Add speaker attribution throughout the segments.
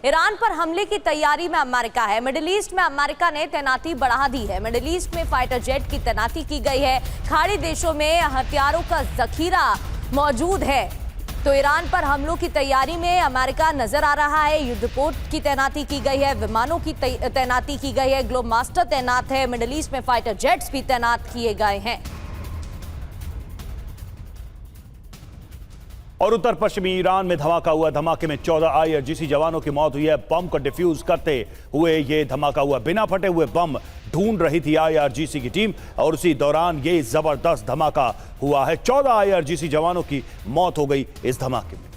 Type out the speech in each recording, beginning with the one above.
Speaker 1: Iran पर हमले की तैयारी में अमेरिका है। मिडिल ईस्ट में अमेरिका ने तैनाती बढ़ा दी है। मिडिल ईस्ट में फाइटर जेट की तैनाती की गई है। खाड़ी देशों में हथियारों का जखीरा मौजूद है। तो ईरान पर हमलों की तैयारी में अमेरिका नजर आ रहा है। युद्धपोत की तैनाती की गई है, विमानों की तैनाती की गई है, ग्लोब मास्टर तैनात है। मिडिल ईस्ट में फाइटर जेट्स भी तैनात किए गए हैं।
Speaker 2: और उत्तर पश्चिमी ईरान में धमाका हुआ। धमाके में 14 IRGC जवानों की मौत हुई है। बम को डिफ्यूज करते हुए ये धमाका हुआ। बिना फटे हुए बम ढूंढ रही थी IRGC की टीम और उसी दौरान ये जबरदस्त धमाका हुआ है। 14 IRGC जवानों की मौत हो गई इस धमाके में।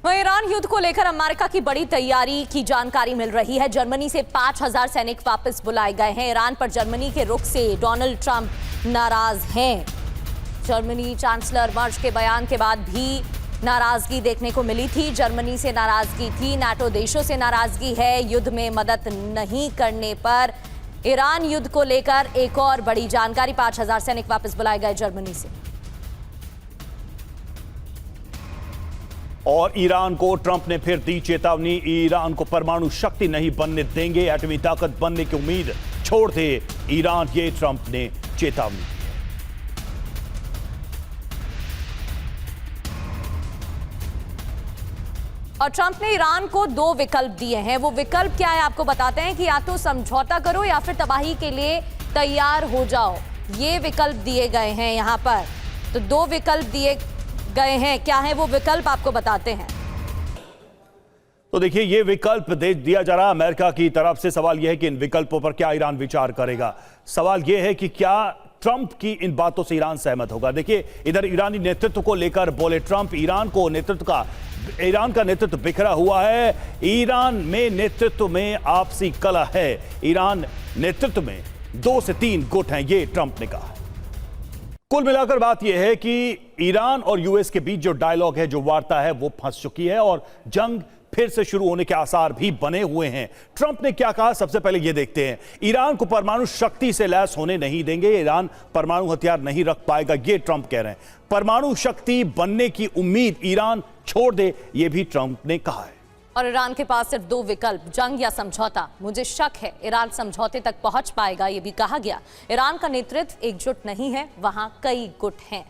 Speaker 1: वहीं ईरान युद्ध को लेकर अमेरिका की बड़ी तैयारी की जानकारी मिल रही है। जर्मनी से 5000 सैनिक वापस बुलाए गए हैं। ईरान पर जर्मनी के रुख से डोनाल्ड ट्रंप नाराज हैं। जर्मनी चांसलर मर्ज के बयान के बाद भी नाराजगी देखने को मिली थी। जर्मनी से नाराजगी थी, नाटो देशों से नाराजगी है। युद्ध में मदद नहीं करने पर ईरान युद्ध को लेकर एक और बड़ी जानकारी। 5000 सैनिक वापस बुलाए गए जर्मनी से।
Speaker 2: और ईरान को ट्रंप ने फिर दी चेतावनी। ईरान को परमाणु शक्ति नहीं बनने देंगे, एटमी ताकत बनने की उम्मीद छोड़ दे ईरान, ये ट्रंप ने चेतावनी दी है।
Speaker 1: और ट्रंप ने ईरान को 2 विकल्प दिए हैं। वो विकल्प क्या है आपको बताते हैं कि या तो समझौता करो या फिर तबाही के लिए तैयार हो जाओ। ये विकल्प दिए गए हैं यहां पर। तो 2 विकल्प दिए गए हैं। क्या है वो विकल्प आपको बताते हैं।
Speaker 2: तो देखिए, ये विकल्प दे दिया जा रहा है अमेरिका की तरफ से। सवाल यह है कि इन विकल्पों पर क्या ईरान विचार करेगा। सवाल यह है कि क्या ट्रंप की इन बातों से ईरान सहमत होगा। देखिए, इधर ईरानी नेतृत्व को लेकर बोले ट्रंप। ईरान का नेतृत्व बिखरा हुआ है। ईरान में नेतृत्व में आपसी कलह है। ईरान नेतृत्व में 2 से 3 गुट हैं, ये ट्रंप ने कहा। कुल मिलाकर बात यह है कि ईरान और यूएस के बीच जो डायलॉग है, जो वार्ता है, वो फंस चुकी है और जंग फिर से शुरू होने के आसार भी बने हुए हैं। ट्रंप ने क्या कहा, सबसे पहले यह देखते हैं। ईरान को परमाणु शक्ति से लैस होने नहीं देंगे। ईरान परमाणु हथियार नहीं रख पाएगा, यह ट्रंप कह रहे हैं। परमाणु शक्ति बनने की उम्मीद ईरान छोड़ दे, यह भी ट्रंप ने कहा है।
Speaker 1: और ईरान के पास सिर्फ 2 विकल्प, जंग या समझौता। मुझे शक है ईरान समझौते तक पहुंच पाएगा, यह भी कहा गया। ईरान का नेतृत्व एकजुट नहीं है, वहां कई गुट हैं।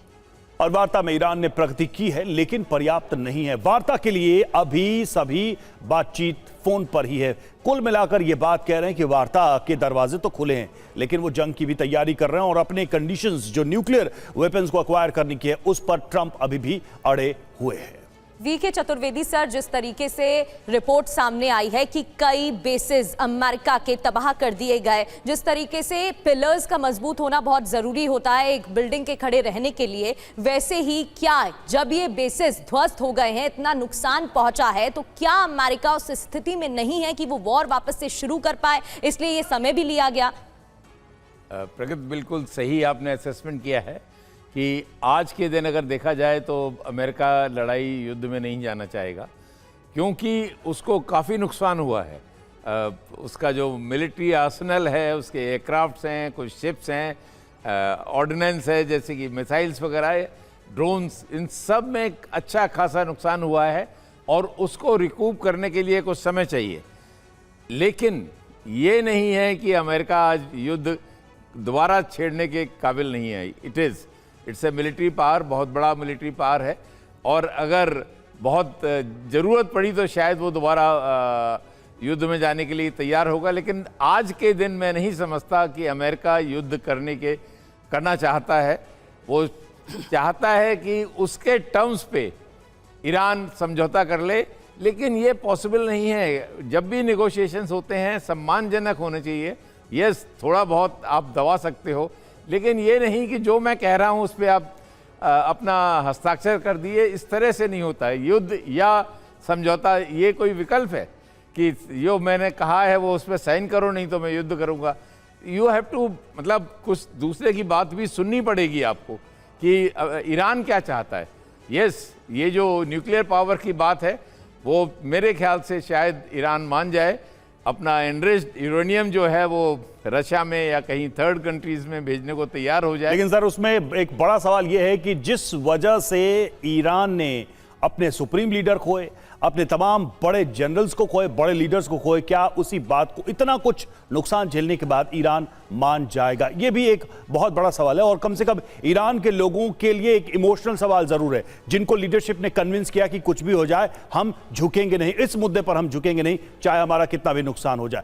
Speaker 2: और वार्ता में ईरान ने प्रगति की है, लेकिन पर्याप्त नहीं है। वार्ता के लिए अभी सभी बातचीत फोन पर ही है। कुल मिलाकर ये बात कह रहे हैं कि वार्ता के दरवाजे तो खुले हैं, लेकिन वो जंग की भी तैयारी कर रहे हैं और अपने कंडीशंस, जो न्यूक्लियर वेपन्स को एक्वायर करने की है, उस पर ट्रंप अभी भी अड़े हुए हैं।
Speaker 1: वीके चतुर्वेदी सर, जिस तरीके से रिपोर्ट सामने आई है कि कई बेसिस अमेरिका के तबाह कर दिए गए, जिस तरीके से पिलर्स का मजबूत होना बहुत जरूरी होता है एक बिल्डिंग के खड़े रहने के लिए, वैसे ही क्या जब ये बेसिस ध्वस्त हो गए हैं, इतना नुकसान पहुंचा है, तो क्या अमेरिका उस स्थिति में नहीं है कि वो वॉर वापस से शुरू कर पाए, इसलिए ये समय भी लिया गया।
Speaker 3: प्रगति, बिल्कुल सही आपने असेसमेंट किया है कि आज के दिन अगर देखा जाए तो अमेरिका लड़ाई युद्ध में नहीं जाना चाहेगा, क्योंकि उसको काफ़ी नुकसान हुआ है। उसका जो मिलिट्री आर्सेनल है, उसके एयरक्राफ्ट्स हैं, कुछ शिप्स हैं, ऑर्डिनेंस है जैसे कि मिसाइल्स वगैरह, ड्रोन्स, इन सब में अच्छा खासा नुकसान हुआ है और उसको रिकूप करने के लिए कुछ समय चाहिए। लेकिन ये नहीं है कि अमेरिका आज युद्ध दोबारा छेड़ने के काबिल नहीं है। इट्स ए मिलिट्री पावर, बहुत बड़ा मिलिट्री पावर है और अगर बहुत ज़रूरत पड़ी तो शायद वो दोबारा युद्ध में जाने के लिए तैयार होगा। लेकिन आज के दिन मैं नहीं समझता कि अमेरिका युद्ध करना चाहता है। वो चाहता है कि उसके टर्म्स पे ईरान समझौता कर ले, लेकिन ये पॉसिबल नहीं है। जब भी निगोशिएशंस होते हैं सम्मानजनक होने चाहिए। यस, थोड़ा बहुत आप दबा सकते हो, लेकिन ये नहीं कि जो मैं कह रहा हूँ उस पर आप अपना हस्ताक्षर कर दिए। इस तरह से नहीं होता है। युद्ध या समझौता ये कोई विकल्प है कि जो मैंने कहा है वो उस पर साइन करो, नहीं तो मैं युद्ध करूँगा। यू हैव टू, मतलब कुछ दूसरे की बात भी सुननी पड़ेगी आपको कि ईरान क्या चाहता है। यस, ये जो न्यूक्लियर पावर की बात है वो मेरे ख्याल से शायद ईरान मान जाए, अपना एनरिच्ड यूरेनियम जो है वो रशिया में या कहीं थर्ड कंट्रीज में भेजने को तैयार हो जाए।
Speaker 2: लेकिन सर उसमें एक बड़ा सवाल यह है कि जिस वजह से ईरान ने अपने सुप्रीम लीडर खोए, अपने तमाम बड़े जनरल्स को खोए, बड़े लीडर्स को खोए, क्या उसी बात को इतना कुछ नुकसान झेलने के बाद ईरान मान जाएगा? यह भी एक बहुत बड़ा सवाल है और कम से कम ईरान के लोगों के लिए एक इमोशनल सवाल जरूर है, जिनको लीडरशिप ने कन्विंस किया कि कुछ भी हो जाए हम झुकेंगे नहीं, इस मुद्दे पर हम झुकेंगे नहीं, चाहे हमारा कितना भी नुकसान हो जाए।